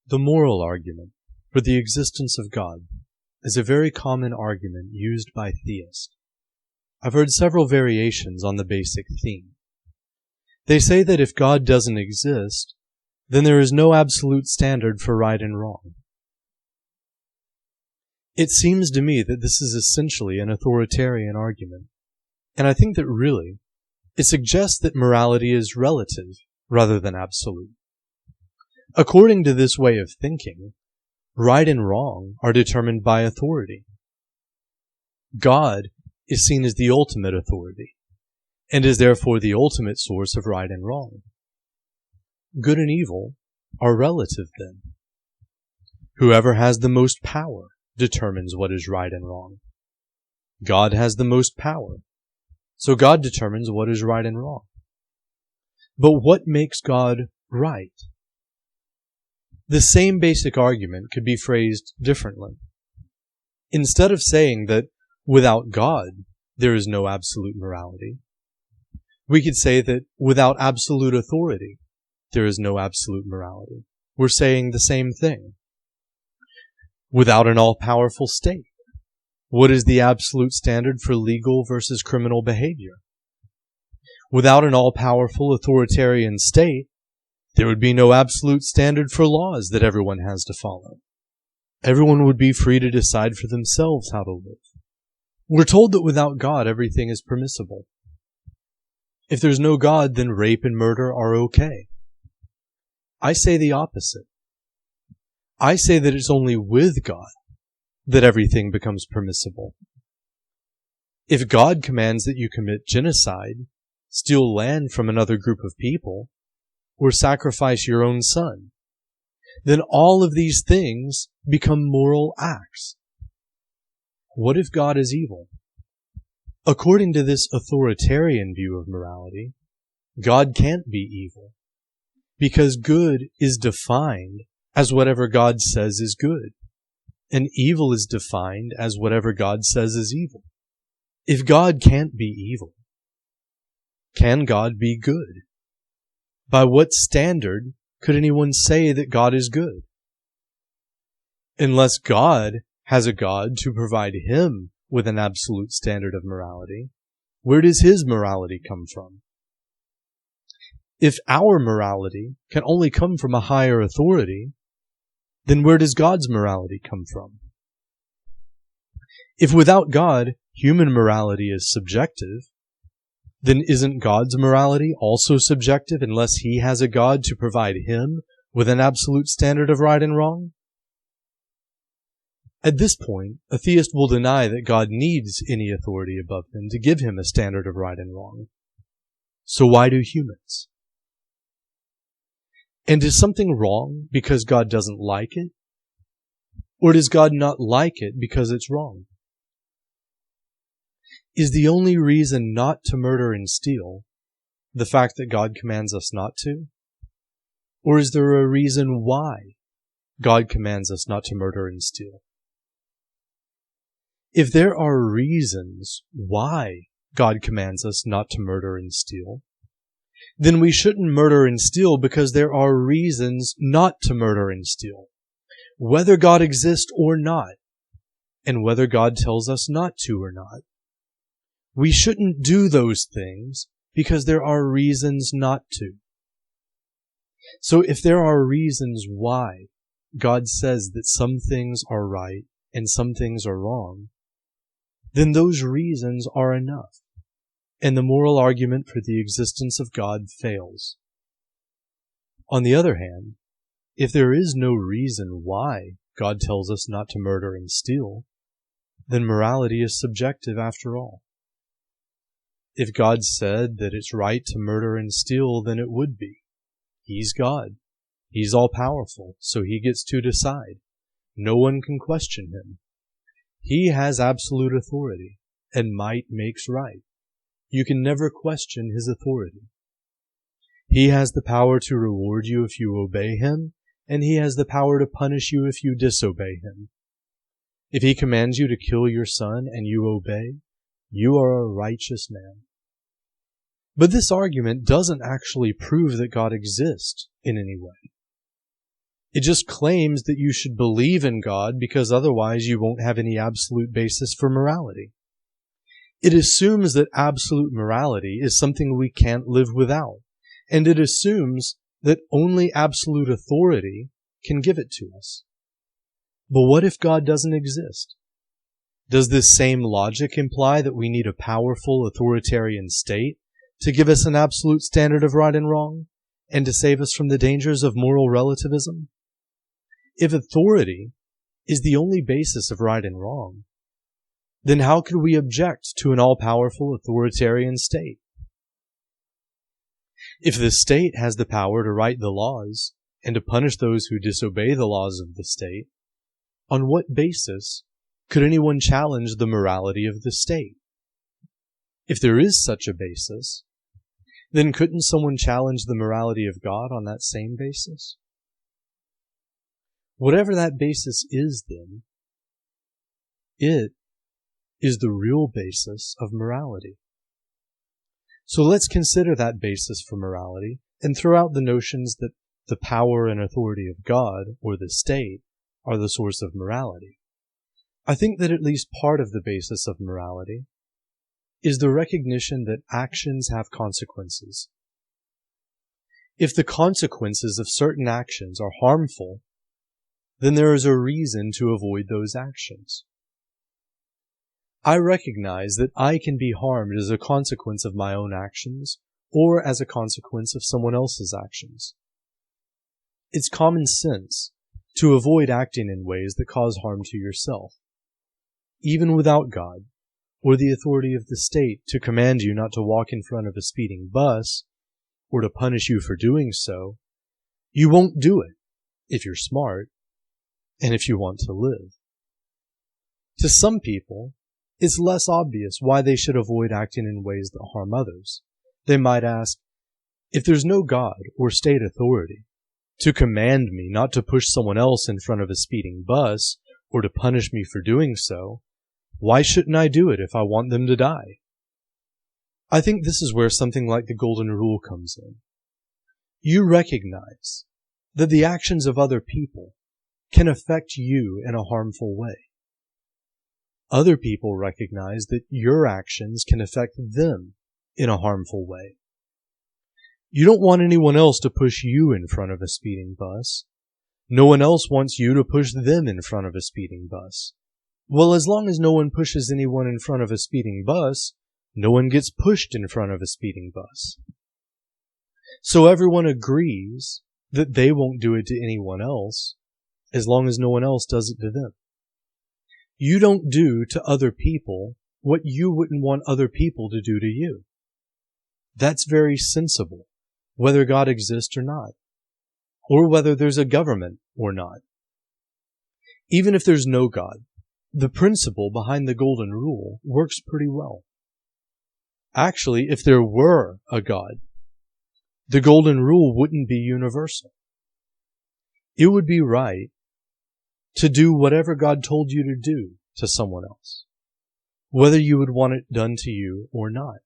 The moral argument for the existence of God is a very common argument used by theists. I've heard several variations on the basic theme. They say that if God doesn't exist, then there is no absolute standard for right and wrong. It seems to me that this is essentially an authoritarian argument, and I think that really, it suggests that morality is relative rather than absolute. According to this way of thinking, right and wrong are determined by authority. God is seen as the ultimate authority, and is therefore the ultimate source of right and wrong. Good and evil are relative then. Whoever has the most power determines what is right and wrong. God has the most power, so God determines what is right and wrong. But what makes God right? The same basic argument could be phrased differently. Instead of saying that without God there is no absolute morality, we could say that without absolute authority there is no absolute morality. We're saying the same thing. Without an all-powerful state, what is the absolute standard for legal versus criminal behavior? Without an all-powerful authoritarian state, there would be no absolute standard for laws that everyone has to follow. Everyone would be free to decide for themselves how to live. We're told that without God, everything is permissible. If there's no God, then rape and murder are okay. I say the opposite. I say that it's only with God that everything becomes permissible. If God commands that you commit genocide, steal land from another group of people, or sacrifice your own son, then all of these things become moral acts. What if God is evil? According to this authoritarian view of morality, God can't be evil, because good is defined as whatever God says is good, and evil is defined as whatever God says is evil. If God can't be evil, can God be good? By what standard could anyone say that God is good? Unless God has a God to provide him with an absolute standard of morality, where does his morality come from? If our morality can only come from a higher authority, then where does God's morality come from? If without God, human morality is subjective, then isn't God's morality also subjective unless he has a God to provide him with an absolute standard of right and wrong? At this point, a theist will deny that God needs any authority above him to give him a standard of right and wrong. So why do humans? And is something wrong because God doesn't like it? Or does God not like it because it's wrong? Is the only reason not to murder and steal the fact that God commands us not to? Or is there a reason why God commands us not to murder and steal? If there are reasons why God commands us not to murder and steal, then we shouldn't murder and steal because there are reasons not to murder and steal, whether God exists or not, and whether God tells us not to or not. We shouldn't do those things because there are reasons not to. So if there are reasons why God says that some things are right and some things are wrong, then those reasons are enough, and the moral argument for the existence of God fails. On the other hand, if there is no reason why God tells us not to murder and steal, then morality is subjective after all. If God said that it's right to murder and steal, then it would be. He's God. He's all-powerful, so he gets to decide. No one can question him. He has absolute authority, and might makes right. You can never question his authority. He has the power to reward you if you obey him, and he has the power to punish you if you disobey him. If he commands you to kill your son and you obey, you are a righteous man. But this argument doesn't actually prove that God exists in any way. It just claims that you should believe in God because otherwise you won't have any absolute basis for morality. It assumes that absolute morality is something we can't live without, and it assumes that only absolute authority can give it to us. But what if God doesn't exist? Does this same logic imply that we need a powerful authoritarian state to give us an absolute standard of right and wrong, and to save us from the dangers of moral relativism? If authority is the only basis of right and wrong, then how could we object to an all-powerful authoritarian state? If the state has the power to write the laws and to punish those who disobey the laws of the state, on what basis could anyone challenge the morality of the state? If there is such a basis, then couldn't someone challenge the morality of God on that same basis? Whatever that basis is, then, it is the real basis of morality. So let's consider that basis for morality and throw out the notions that the power and authority of God or the state are the source of morality. I think that at least part of the basis of morality is the recognition that actions have consequences. If the consequences of certain actions are harmful, then there is a reason to avoid those actions. I recognize that I can be harmed as a consequence of my own actions or as a consequence of someone else's actions. It's common sense to avoid acting in ways that cause harm to yourself. Even without God or the authority of the state to command you not to walk in front of a speeding bus or to punish you for doing so, you won't do it if you're smart and if you want to live. To some people, it's less obvious why they should avoid acting in ways that harm others. They might ask, if there's no God or state authority to command me not to push someone else in front of a speeding bus or to punish me for doing so, why shouldn't I do it if I want them to die? I think this is where something like the Golden Rule comes in. You recognize that the actions of other people can affect you in a harmful way. Other people recognize that your actions can affect them in a harmful way. You don't want anyone else to push you in front of a speeding bus. No one else wants you to push them in front of a speeding bus. Well, as long as no one pushes anyone in front of a speeding bus, no one gets pushed in front of a speeding bus. So everyone agrees that they won't do it to anyone else as long as no one else does it to them. You don't do to other people what you wouldn't want other people to do to you. That's very sensible, whether God exists or not, or whether there's a government or not. Even if there's no God, the principle behind the Golden Rule works pretty well. Actually, if there were a God, the Golden Rule wouldn't be universal. It would be right to do whatever God told you to do to someone else, whether you would want it done to you or not.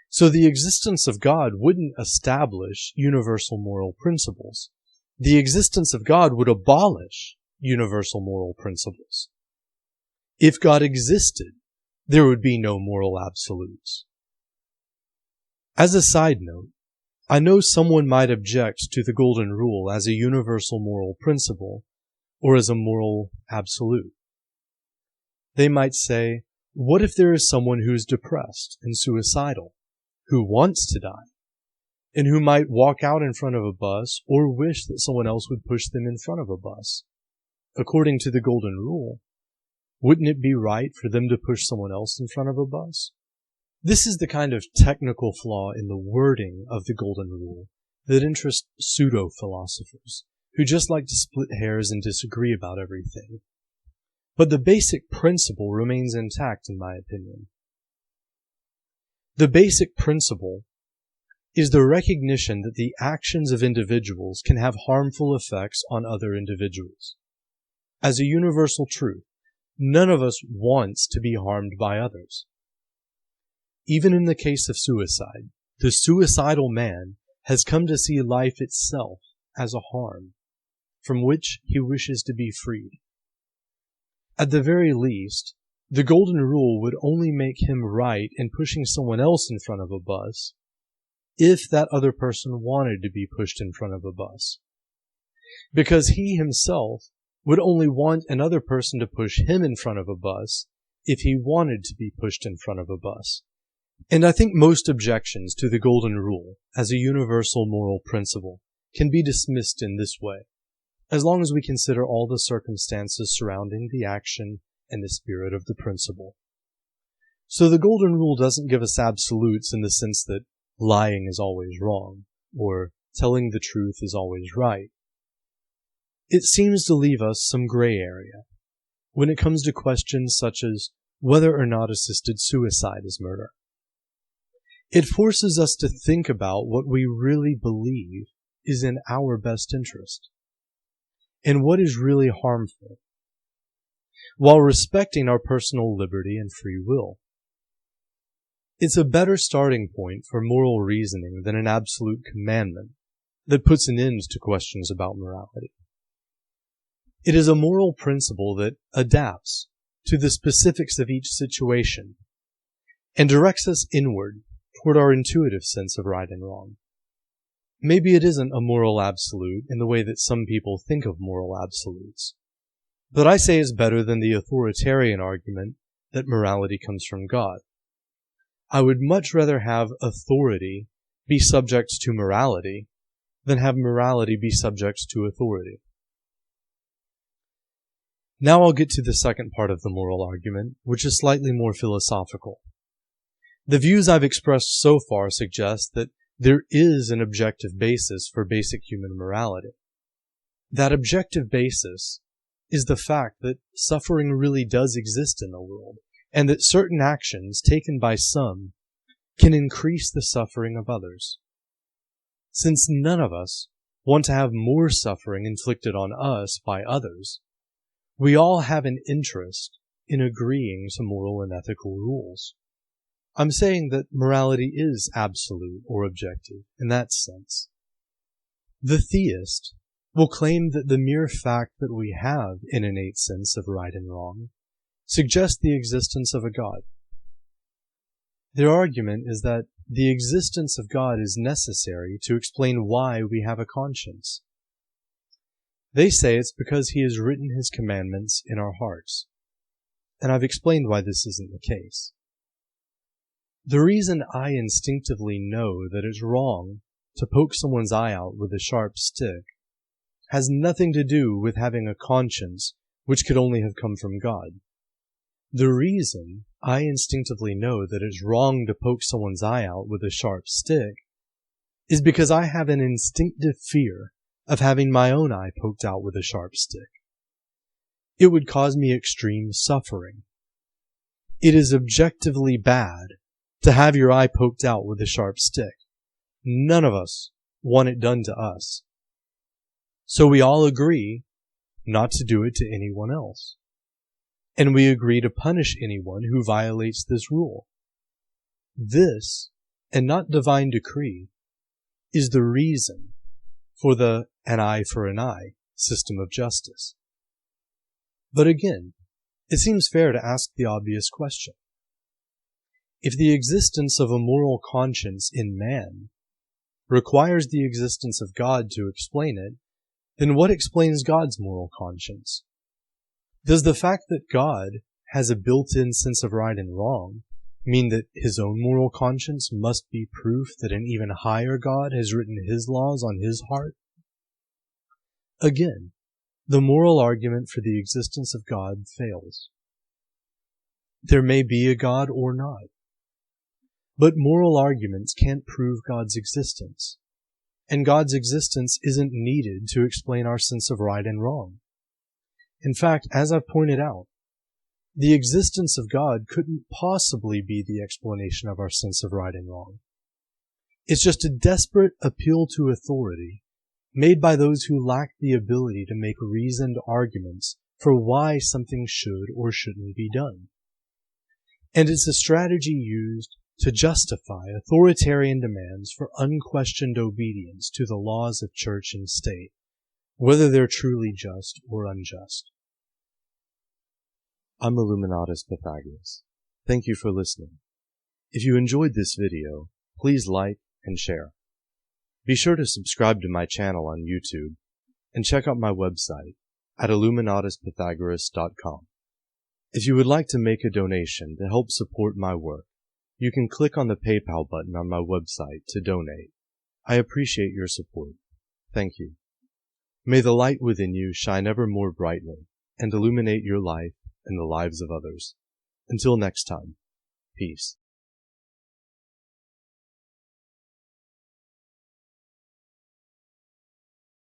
So the existence of God wouldn't establish universal moral principles. The existence of God would abolish universal moral principles. If God existed, there would be no moral absolutes. As a side note, I know someone might object to the Golden Rule as a universal moral principle or as a moral absolute. They might say, what if there is someone who's depressed and suicidal, who wants to die, and who might walk out in front of a bus or wish that someone else would push them in front of a bus? According to the Golden Rule, wouldn't it be right for them to push someone else in front of a bus? This is the kind of technical flaw in the wording of the Golden Rule that interests pseudo-philosophers, who just like to split hairs and disagree about everything. But the basic principle remains intact, in my opinion. The basic principle is the recognition that the actions of individuals can have harmful effects on other individuals. As a universal truth, none of us wants to be harmed by others. Even in the case of suicide, the suicidal man has come to see life itself as a harm. from which he wishes to be freed. At the very least, the golden rule would only make him right in pushing someone else in front of a bus if that other person wanted to be pushed in front of a bus, because he himself would only want another person to push him in front of a bus if he wanted to be pushed in front of a bus. And I think most objections to the golden rule as a universal moral principle can be dismissed in this way, as long as we consider all the circumstances surrounding the action and the spirit of the principle. So the golden rule doesn't give us absolutes in the sense that lying is always wrong, or telling the truth is always right. It seems to leave us some gray area when it comes to questions such as whether or not assisted suicide is murder. It forces us to think about what we really believe is in our best interest, and what is really harmful, while respecting our personal liberty and free will. It's a better starting point for moral reasoning than an absolute commandment that puts an end to questions about morality. It is a moral principle that adapts to the specifics of each situation and directs us inward toward our intuitive sense of right and wrong. Maybe it isn't a moral absolute in the way that some people think of moral absolutes, but I say it's better than the authoritarian argument that morality comes from God. I would much rather have authority be subject to morality than have morality be subject to authority. Now I'll get to the second part of the moral argument, which is slightly more philosophical. The views I've expressed so far suggest that there is an objective basis for basic human morality. That objective basis is the fact that suffering really does exist in the world, and that certain actions taken by some can increase the suffering of others. Since none of us want to have more suffering inflicted on us by others, we all have an interest in agreeing to moral and ethical rules. I'm saying that morality is absolute or objective in that sense. The theist will claim that the mere fact that we have an innate sense of right and wrong suggests the existence of a God. Their argument is that the existence of God is necessary to explain why we have a conscience. They say it's because He has written His commandments in our hearts, and I've explained why this isn't the case. The reason I instinctively know that it's wrong to poke someone's eye out with a sharp stick has nothing to do with having a conscience which could only have come from God. The reason I instinctively know that it's wrong to poke someone's eye out with a sharp stick is because I have an instinctive fear of having my own eye poked out with a sharp stick. It would cause me extreme suffering. It is objectively bad to have your eye poked out with a sharp stick. None of us want it done to us. So we all agree not to do it to anyone else. And we agree to punish anyone who violates this rule. This, and not divine decree, is the reason for the an eye for an eye system of justice. But again, it seems fair to ask the obvious question. If the existence of a moral conscience in man requires the existence of God to explain it, then what explains God's moral conscience? Does the fact that God has a built-in sense of right and wrong mean that His own moral conscience must be proof that an even higher God has written His laws on His heart? Again, the moral argument for the existence of God fails. There may be a God or not, but moral arguments can't prove God's existence, and God's existence isn't needed to explain our sense of right and wrong. In fact, as I've pointed out, the existence of God couldn't possibly be the explanation of our sense of right and wrong. It's just a desperate appeal to authority made by those who lack the ability to make reasoned arguments for why something should or shouldn't be done. And it's a strategy used to justify authoritarian demands for unquestioned obedience to the laws of church and state, whether they're truly just or unjust. I'm Illuminatus Pythagoras. Thank you for listening. If you enjoyed this video, please like and share. Be sure to subscribe to my channel on YouTube and check out my website at illuminatuspythagoras.com. If you would like to make a donation to help support my work, you can click on the PayPal button on my website to donate. I appreciate your support. Thank you. May the light within you shine ever more brightly and illuminate your life and the lives of others. Until next time, peace.